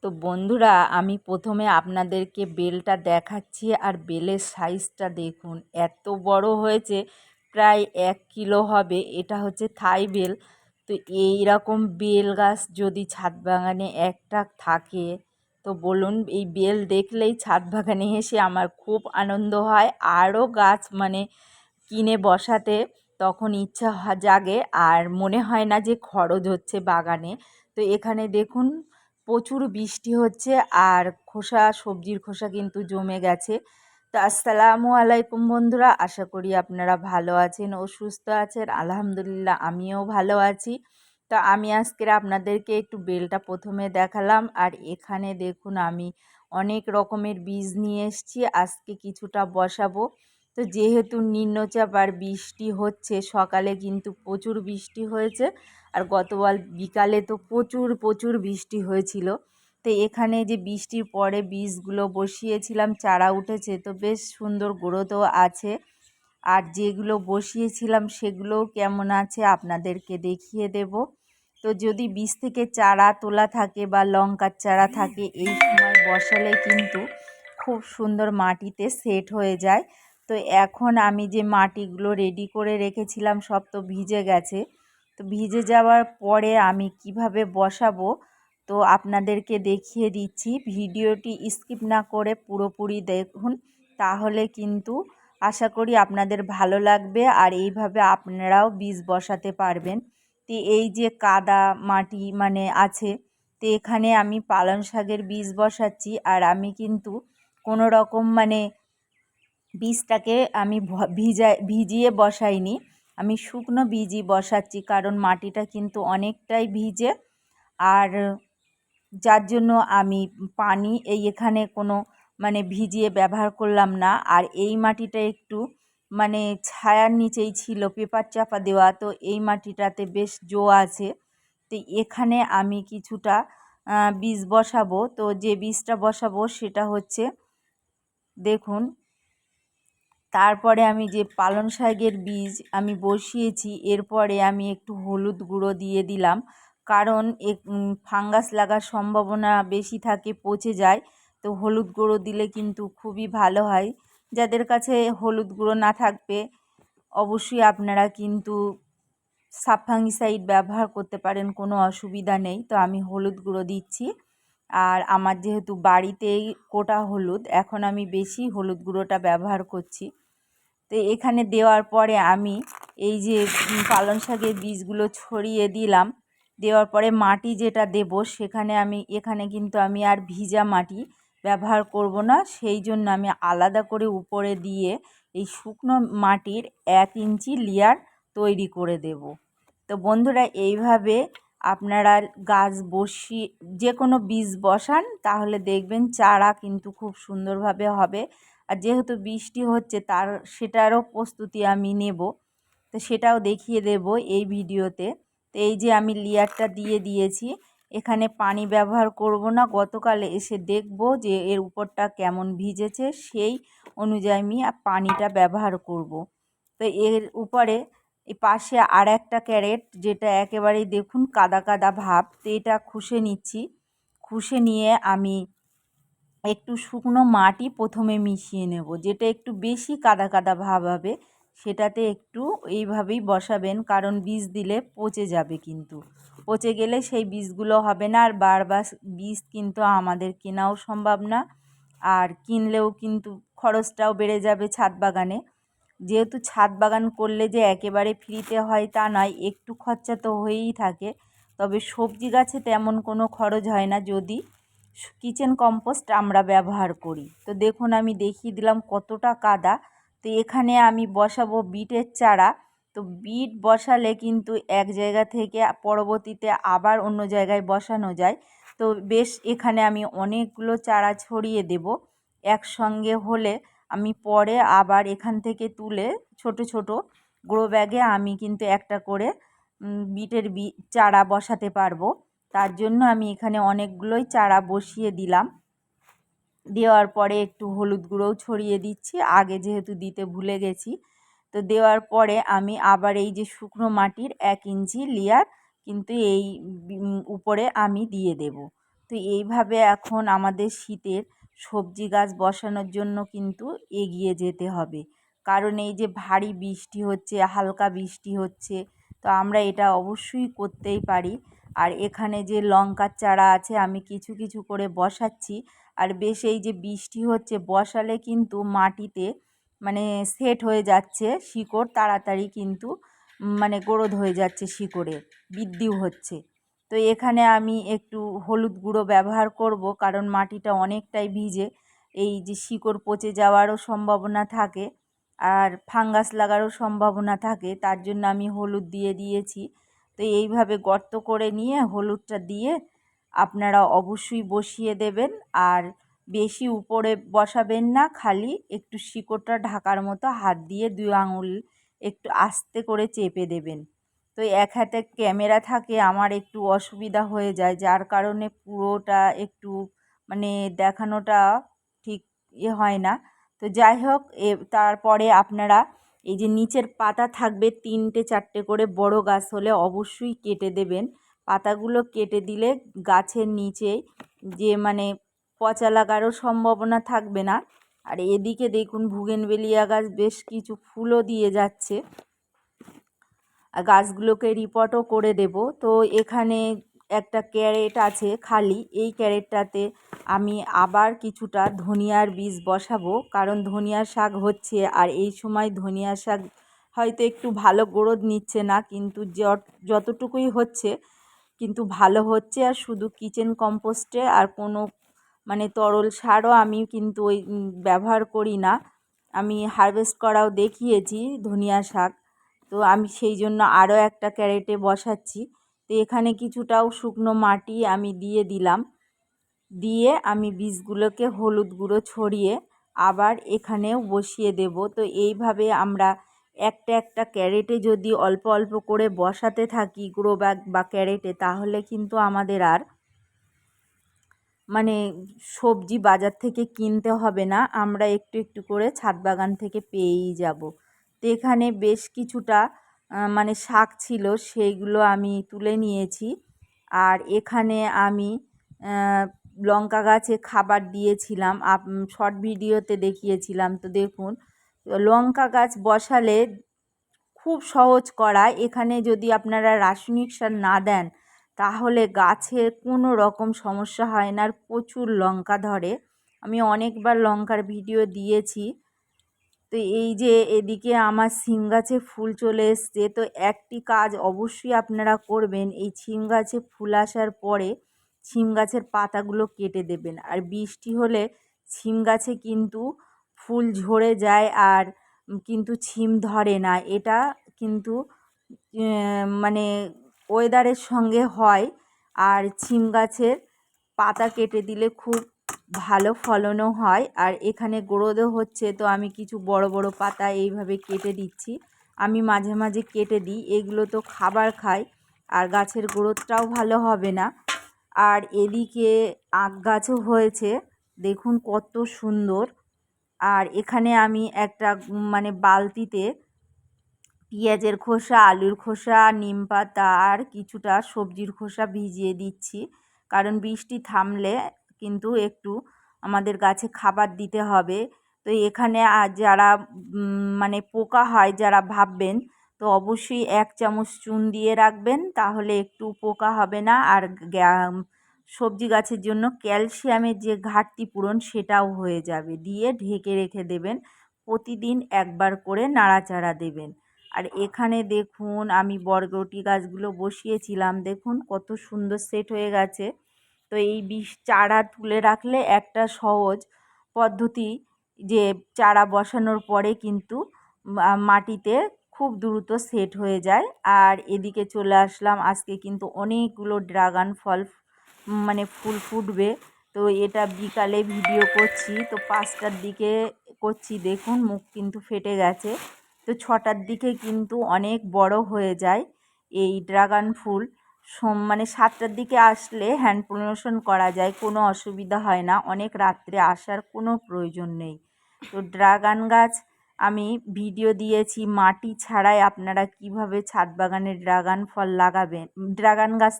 তো বন্ধুরা, আমি প্রথমে আপনাদেরকে বেলটা দেখাচ্ছি। আর বেলের সাইজটা দেখুন, এত বড় হয়েছে, প্রায় 1 কিলো হবে। এটা হচ্ছে থাই বেল। তো এইরকম বেল গাছ যদি ছাদ বাগানে একটা থাকে, তো বলুন, এই বেল দেখলেই ছাদ বাগানে এসে আমার খুব আনন্দ হয়। আরও গাছ কিনে বসাতে তখন ইচ্ছা জাগে, আর মনে হয় না যে খরচ হচ্ছে বাগানে। তো এখানে দেখুন, প্রচুর বৃষ্টি হচ্ছে আর সবজির খোসা কিন্তু জমে গেছে। তো আসসালামু আলাইকুম বন্ধুরা, আশা করি আপনারা ভালো আছেন ও সুস্থ আছেন। আলহামদুলিল্লাহ, আমিও ভালো আছি। তো আমি আজকের আপনাদেরকে একটু বেলটা প্রথমে দেখালাম। আর এখানে দেখুন, আমি অনেক রকমের বীজ নিয়ে এসেছি, আজকে কিছুটা বসাবো। তো যেহেতু নিম্নচাপ আর বৃষ্টি হচ্ছে, সকালে কিন্তু প্রচুর বৃষ্টি হয়েছে, আর গতকাল বিকালে তো প্রচুর প্রচুর বৃষ্টি হয়েছিল। তো এখানে যে বৃষ্টির পরে বীজগুলো বসিয়েছিলাম, চারা উঠেছে, তো বেশ সুন্দর গ্রোথও আছে। আর যেগুলো বসিয়েছিলাম সেগুলোও কেমন আছে আপনাদেরকে দেখিয়ে দেব। তো যদি বীজ থেকে চারা তোলা থাকে বা লঙ্কার চারা থাকে, এই সময় বসালে কিন্তু খুব সুন্দর মাটিতে সেট হয়ে যায়। তো এখন আমি যে মাটিগুলো রেডি করে রেখেছিলাম, সব তো ভিজে গেছে। তো ভিজে যাওয়ার পরে আমি কিভাবে বসাবো, তো আপনাদেরকে দেখিয়ে দিচ্ছি। ভিডিওটি স্কিপ না করে পুরোপুরি দেখুন, তাহলে কিন্তু আশা করি আপনাদের ভালো লাগবে, আর এইভাবে আপনারাও বীজ বসাতে পারবেন। তো এই যে কাদা মাটি আছে, তো এখানে আমি পালং শাকের বীজ বসাচ্ছি। আর আমি কিন্তু কোনো রকম বীজটাকে আমি ভিজিয়ে বসাইনি, আমি শুকনো বীজই বসাচ্ছি, কারণ মাটিটা কিন্তু অনেকটাই ভিজে। আর যার জন্য আমি পানি এখানে কোনো ভিজিয়ে ব্যবহার করলাম না। আর এই মাটিটা একটু ছায়ার নিচেই ছিল, পেপার চাপা দেওয়া, তো এই মাটিটাতে বেশ জো আছে। তো এখানে আমি কিছুটা বীজ বসাবো। তো যে বীজটা বসাবো সেটা হচ্ছে, দেখুন, তারপরে আমি যে পালং শাকের বীজ আমি বসিয়েছি, এরপরে আমি একটু হলুদ গুঁড়ো দিয়ে দিলাম, কারণ ফাঙ্গাস লাগার সম্ভাবনা বেশি থাকে, পচে যায়। তো হলুদ গুঁড়ো দিলে কিন্তু খুবই ভালো হয়। যাদের কাছে হলুদ গুঁড়ো না থাকবে, অবশ্যই আপনারা কিন্তু সাবফাঙ্গিসাইড ব্যবহার করতে পারেন, কোনো অসুবিধা নেই। তো আমি হলুদ গুঁড়ো দিচ্ছি। আর আমার যেহেতু বাড়িতেই কোটা হলুদ, এখন আমি বেশি হলুদ গুঁড়োটা ব্যবহার করছি। তো এখানে দেওয়ার পরে আমি এই যে পালং শাকের বীজগুলো ছড়িয়ে দিলাম। দেওয়ার পরে মাটি যেটা দেব, এখানে কিন্তু আমি আর ভিজা মাটি ব্যবহার করব না, সেই জন্য আমি আলাদা করে উপরে দিয়ে এই শুকনো মাটির 1 ইঞ্চি লেয়ার তৈরি করে দেব। তো বন্ধুরা, এইভাবে আপনারা গাছ যে কোনো বীজ বসান, তাহলে দেখবেন চারা কিন্তু খুব সুন্দরভাবে হবে। আর যেহেতু বৃষ্টি হচ্ছে, সেটারও প্রস্তুতি আমি নেব, তো সেটাও দেখিয়ে দেব এই ভিডিওতে। তো এই যে আমি লেয়ারটা দিয়ে দিয়েছি, এখানে পানি ব্যবহার করব না। গতকাল এসে দেখব যে এর উপরটা কেমন ভিজেছে, সেই অনুযায়ী আমি পানিটা ব্যবহার করব। তো এর উপরে এই পাশে আর একটা ক্যারেট, যেটা একেবারেই দেখুন কাদা কাদা ভাব, তো এটা খুশে নিচ্ছি। খুশে নিয়ে আমি একটু শুকনো মাটি প্রথমে মিশিয়ে নেব, যেটা একটু বেশি কাদা কাদা ভাব হবে, সেটাতে একটু এইভাবেই বসাবেন, কারণ বীজ দিলে পচে যাবে, কিন্তু পচে গেলে সেই বীজগুলো হবে না। আর বারবার বীজ কিন্তু আমাদের কেনাও সম্ভব না, আর কিনলেও কিন্তু খরচটাও বেড়ে যাবে ছাদ বাগানে। যেহেতু ছাদ বাগান করলে যে একেবারে ফ্রিতে হয় তা নয়, একটু খরচা তো হয়েই থাকে। তবে সবজি গাছে তেমন কোনো খরচ হয় না যদি কিচেন কম্পোস্ট আমরা ব্যবহার করি। তো দেখুন, আমি দেখিয়ে দিলাম কতটা কাদা। তো এখানে আমি বসাবো বিটের চারা। তো বিট বসালে কিন্তু এক জায়গা থেকে পরবর্তীতে আবার অন্য জায়গায় বসানো যায়। তো বেশ, এখানে আমি অনেকগুলো চারা ছড়িয়ে দেব একসঙ্গে হলে। আমি পরে আবার এখান থেকে তুলে ছোট ছোট গ্রো ব্যাগে আমি কিন্তু একটা করে বিটের চারা বসাতে পারবো। তার জন্য আমি এখানে অনেকগুলোই চারা বসিয়ে দিলাম। দেওয়ার পরে একটু হলুদ গুঁড়োও ছড়িয়ে দিচ্ছি, আগে যেহেতু দিতে ভুলে গেছি। তো দেওয়ার পরে আমি আবার এই যে শুকনো মাটির 1 ইঞ্চি লেয়ার কিন্তু এই উপরে আমি দিয়ে দেব। তো এইভাবে এখন আমাদের শীতের সবজি গাছ বসানোর জন্য কিন্তু এগিয়ে যেতে হবে, কারণ এই যে ভারী বৃষ্টি হচ্ছে, হালকা বৃষ্টি হচ্ছে, তো আমরা এটা অবশ্যই করতেই পারি। আর এখানে যে লঙ্কার চারা আছে আমি কিছু কিছু করে বসাচ্ছি। আর বেশ এই যে বৃষ্টি হচ্ছে, বসালে কিন্তু মাটিতে মানে সেট হয়ে যাচ্ছে শিকড়, তাড়াতাড়ি কিন্তু মানে গ্রোথ হয়ে যাচ্ছে, শিকড়ে বৃদ্ধিও হচ্ছে। তো এখানে আমি একটু হলুদ গুঁড়ো ব্যবহার করব, কারণ মাটিটা অনেকটাই ভিজে, এই যে শিকড় পচে যাওয়ারও সম্ভাবনা থাকে আর ফাঙ্গাস লাগারও সম্ভাবনা থাকে, তার জন্য আমি হলুদ দিয়ে দিয়েছি। তো এইভাবে গর্ত করে নিয়ে হলুদটা দিয়ে আপনারা অবশ্যই বসিয়ে দেবেন। আর বেশি উপরে বসাবেন না, খালি একটু শিকড়টা ঢাকার মতো হাত দিয়ে 2 আঙুল একটু আস্তে করে চেপে দেবেন। তো এক হাতে ক্যামেরা থাকে, আমার একটু অসুবিধা হয়ে যায়, যার কারণে পুরোটা একটু মানে দেখানোটা ঠিক হয় না। তো যাই হোক, তারপরে আপনারা এই যে নিচের পাতা থাকবে 3টে 4টে করে, বড় গাছ হলে অবশ্যই কেটে দেবেন। পাতাগুলো কেটে দিলে গাছের নিচে যে মানে পচা লাগারও সম্ভাবনা থাকবে না। আর এদিকে দেখুন বুগেনভেলিয়া গাছ বেশ কিছু ফুলও দিয়ে যাচ্ছে, গাছগুলোকে রিপোর্টও করে দেব। তো এখানে একটা ক্যারেট আছে খালি, এই ক্যারেটটাতে আমি আবার কিছুটা ধনিয়ার বীজ বসাবো, কারণ ধনিয়া শাক হচ্ছে। আর এই সময় ধনিয়া শাক হয়তো একটু ভালো গ্রোথ নিচ্ছে না, কিন্তু যতটুকুই হচ্ছে কিন্তু ভালো হচ্ছে। আর শুধু কিচেন কম্পোস্টে, আর কোনো মানে তরল সারও আমি কিন্তু ওই ব্যবহার করি না। আমি হারভেস্ট করাও দেখিয়েছি ধনিয়া শাক। তো আমি সেই জন্য আরও একটা ক্যারেটে বসাচ্ছি। তো এখানে কিছুটাও শুকনো মাটি আমি দিয়ে দিলাম, দিয়ে আমি বীজগুলোকে হলুদ গুঁড়ো ছড়িয়ে আবার এখানেও বসিয়ে দেব। তো এইভাবে আমরা একটা একটা ক্যারেটে যদি অল্প অল্প করে বসাতে থাকি গ্রো ব্যাগ বা ক্যারেটে, তাহলে কিন্তু আমাদের আর মানে সবজি বাজার থেকে কিনতে হবে না, আমরা একটু একটু করে ছাদ বাগান থেকে পেয়েই যাব। তো এখানে বেশ কিছুটা মানে শাক ছিল, সেইগুলো আমি তুলে নিয়েছি। আর এখানে আমি লঙ্কা গাছে খাবার দিয়েছিলাম, শর্ট ভিডিওতে দেখিয়েছিলাম। তো দেখুন, লঙ্কা গাছ বসালে খুব সহজ করা। এখানে যদি আপনারা রাসায়নিক সার না দেন, তাহলে গাছের কোনো রকম সমস্যা হয় না, আর প্রচুর লঙ্কা ধরে। আমি অনেকবার লঙ্কার ভিডিও দিয়েছি। তো এই যে এদিকে আমার সিম গাছে ফুল চলে এসছে, তো একটি কাজ অবশ্যই আপনারা করবেন, এই সিম গাছে ফুল আসার পরে সিম গাছের পাতাগুলো কেটে দেবেন। আর বৃষ্টি হলে সিম গাছে কিন্তু ফুল ঝরে যায়, আর কিন্তু সিম ধরে না। এটা কিন্তু মানে ওয়েদারের সঙ্গে হয়। আর সিম গাছের পাতা কেটে দিলে খুব ভালো ফলনও হয়, আর এখানে গ্রোথও হচ্ছে। তো আমি কিছু বড় বড় পাতা এইভাবে কেটে দিচ্ছি। আমি মাঝে মাঝে কেটে দিই, এগুলো তো খাবার খায় আর গাছের গ্রোথটাও ভালো হবে না। আর এদিকে আখ গাছও হয়েছে, দেখুন কত সুন্দর। আর এখানে আমি একটা মানে বালতিতে পেঁয়াজের খোসা, আলুর খোসা, নিম পাতা আর কিছুটা সবজির খোসা ভিজিয়ে দিচ্ছি, কারণ বৃষ্টি থামলে কিন্তু একটু আমাদের গাছে খাবার দিতে হবে। তো এখানে যারা মানে পোকা হয় যারা ভাববেন, তো অবশ্যই 1 চামচ চুন দিয়ে রাখবেন, তাহলে একটু পোকা হবে না। আর সবজি গাছের জন্য ক্যালসিয়ামের যে ঘাটতি পূরণ সেটাও হয়ে যাবে। দিয়ে ঢেকে রেখে দেবেন, প্রতিদিন একবার করে নাড়াচাড়া দেবেন। আর এখানে দেখুন আমি বরবটি গাছগুলো বসিয়েছিলাম, দেখুন কত সুন্দর সেট হয়ে গেছে। তো এই চারা তুলে রাখলে একটা সহজ পদ্ধতি, যে চারা বসানোর পরে কিন্তু মাটিতে খুব দ্রুত সেট হয়ে যায়। আর এদিকে চলে আসলাম, আজকে কিন্তু অনেকগুলো ড্রাগন ফল মানে ফুল ফুটবে। তো এটা বিকালে ভিডিও করছি, তো 5টার দিকে করছি, দেখুন মুখ কিন্তু ফেটে গেছে। তো 6টার দিকে কিন্তু অনেক বড় হয়ে যায় এই ড্রাগন ফুল। মানে 7টার দিকে আসলে হ্যান্ড প্রমোশন করা যায়, কোনো অসুবিধা হয় না, অনেক রাত্রে আসার কোনো প্রয়োজন নেই। তো ড্রাগন গাছ আমি ভিডিও দিয়েছি মাটি ছাড়াই আপনারা কিভাবে ছাদ বাগানে ড্রাগন ফল লাগাবেন, ড্রাগন গাছ